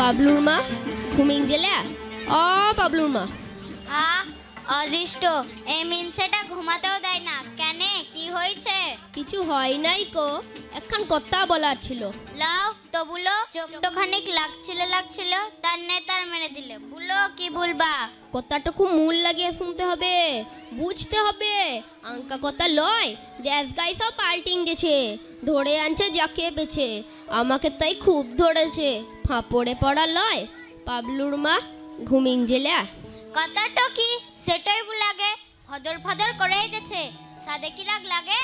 পাবলুর মা ঘুমিং জেলা ও পাবলুর মা হ্যাঁ অদৃষ্ট এই মিনসেটা ঘুমাতেও দেয় না কেন কি হয়েছে কিছু হয় নাই কো একখান কথা বলার ছিল লাও তো বুলো চোখটা খানিক লাগছিল তার নেতার মেরে দিলে বুলো কি বলবা কথাটুকু মূল লাগিয়ে শুনতে হবে বুঝতে হবে আঙ্কা কথা লয় দেশ গাই সব পাল্টিং গেছে ধরে আনছে যাকে পেছে আমাকে তাই খুব ধরেছে ফাঁপড়ে পড়া লয় পাবলুর মা ঘুমিং জেলা কথাটা কি সেটাই লাগে ফদর ফদর করেই যাচ্ছে সাদে কি লাগে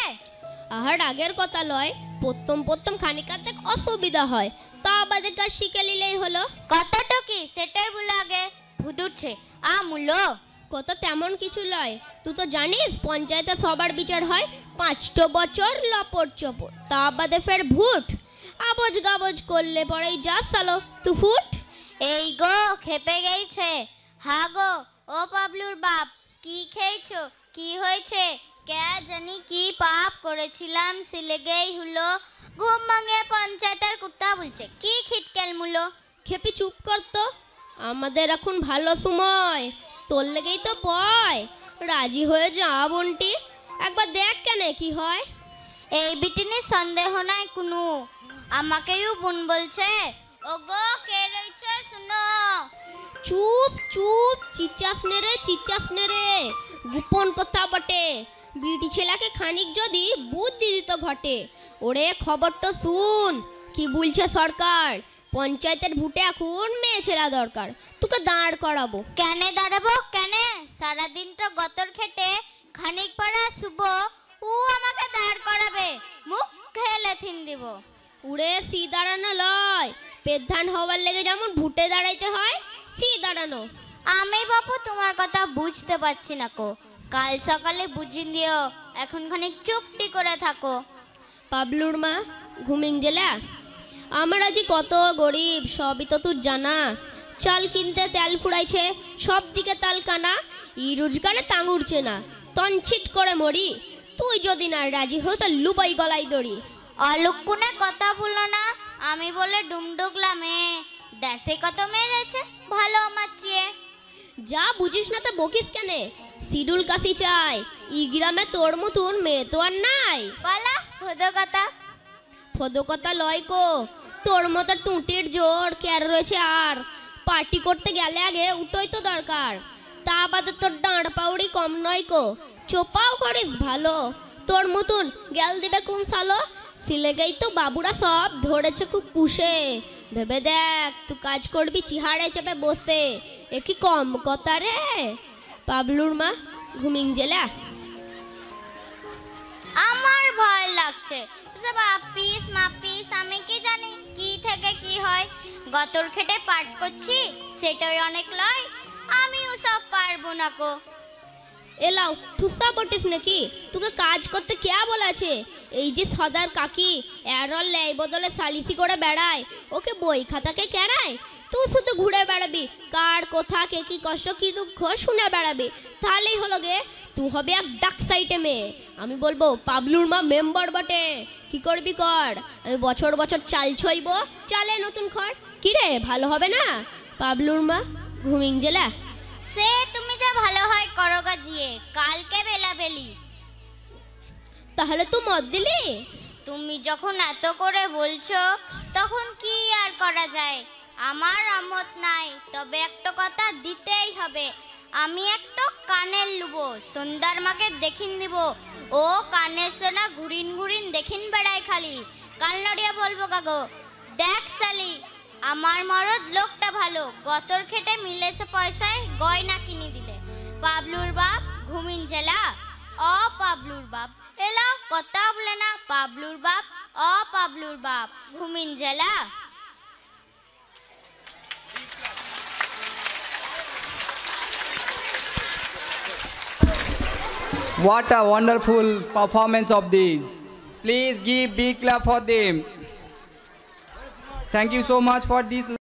আহার আগের কথা লয় প্রথম খানিকাতে অসুবিধা হয় তা বাদে কাজ শিখে নিলেই হলো কথাটা কি সেটাই লাগে ভুদুরছে মূলো কত তেমন কিছু লয় তুই তো জানিস পঞ্চায়েতে সবার বিচার হয় 5 বছর লপট চপট তা বাদে ফের ভুট আবজ গাবজ করলে পরেই যা সালো তু ফুট এই গো খেপে গেছে হা গো ও পাবলুর বাপ কি খেয়েছো কি হয়েছে কে জানি কি পাপ করেছিলাম সিলেগেই হলো ঘুম ভাঙে পঞ্চায়েতের কুত্তা বলছে কি খিটকেল মুলো খেপি চুপ করতো আমাদের এখন ভালো সময় তোর লেগেই তো বয় রাজি হয়ে যা বোনটি একবার দেখ কেন কি হয় এই বিটিনি সন্দেহ নাই কোনো আমাকেও বোন বলছে ওগো কে রয়েছে শুনো চুপ চুপ চিচাস নে রে গোপন কথা বটে বিটি ছেলেকে খানিক যদি বুদ্ধি দিত ঘটে ওরে খবরটা শুন কি বলছে সরকার পঞ্চায়েতের ভোটে এখন মেয়ে ছেলে দরকার তোকে দাঁড় করাবো কেন দাঁড়াবো কেন সারাদিন তো গতর খেটে খানিক পড়া শুভ ও আমাকে দাঁড় করাবে মুখ খেলে থিন দিব উড়ে সি দাঁড়ানো লয় পেধান হওয়ার লেগে যেমন ভোটে দাঁড়াইতে হয় সি দাঁড়ানো আমি বাপু তোমার কথা বুঝতে পারছি না কো কাল সকালে বুঝিয়ে দিও এখন খানিক চুপটি করে থাকো পাবলুর মা ঘুমিং জেলা আমার আজি কত গরিব সবই তো তোর জানা চাল কিনতে তেল ফুরাইছে সব দিকে তাল কানা ই রোজগারে তাং উঠছে না তনছিট করে মরি তুই যদি না রাজি হো তা লুবাই গলাই দড়ি অলুকুনে কথা বলো না আমি বলে ডুমডুগলামে দেশে কত মেরেছে ভালো আমার চেয়ে যা বুঝিস না তো বকিস কেনে সিডুল কাশি চাই ই গ্রামে তোর মতন মেয়ে তো আর নাই পালা ফদো কথা লয় কো তোর মতো টুটির জোর কেয়ার রয়েছে আর পার্টি করতে গেলে আগে উঠোই তো দরকার তা বাদে তোর ডাঁড় পাউড়ি কম নয় কো চোপাও করিস ভালো তোর মতন গেল দিবে কোন সালো সিলেগেই তো বাবুরা সব ধরেছে খুব পুষে ভেবে দেখ তুই কাজ করবি চিহাড়ে চেপে বসে এ কি কম কথা রে পাবলুর মা ঘুমিং জেলা আমার ভয় লাগছে পিস মাপিস আমি কি জানি কি থেকে কি হয় গতর খেটে পাঠ করছি সেটাই অনেক লয় আমিও সব পারবো না কো এলাও ঠুসা পটিস নাকি তোকে কাজ করতে কে বলেছে এই যে সদার কাকি এরল লেই বদলে সালিসি করে বেড়ায় ওকে বই খাতাকে কেড়ায় তুই শুধু ঘুরে বেড়াবি কার কোথা কে কি কষ্ট কি দুঃখ শুনে বেড়াবি তাহলেই হলো গে তুই হবে এক ডাক সাইটে মেয়ে আমি বলবো পাবলুর মা মেম্বার বটে কি করবি কর আমি বছর বছর চাল ছইব চালে নতুন খড় কি রে ভালো হবে না পাবলুর মা ঘুমিং জেলা সে তুমি যা ভালো হয় করো গাজিয়ে কালকে বেলা বেলি তাহলে তুই মত দিলি তুমি যখন এত করে বলছো তখন কি আর করা যায় আমার আমত নাই তবে একটা কথা দিতেই হবে আমি একটা কানের লুবো সন্ধ্যার মাকে দেখিন দিব ও কানের সোনা ঘুরিন দেখিন বেড়ায় খালি কাল নড়িয়া বলবো কাগো দেখ সালি আমার মরদ লোকটা ভালো গতর খেটে মিলেছে পয়সায় গয়না কিনে দিলে পাবলুর বাপ ঘুমিন জেলা অ পাবলুর বাপ এলা কথা বলে না পাবলুর বাপ অ পাবলুর বাপ ঘুমিন জেলা What a wonderful performance of these. Please give big clap for them. Thank you so much for this.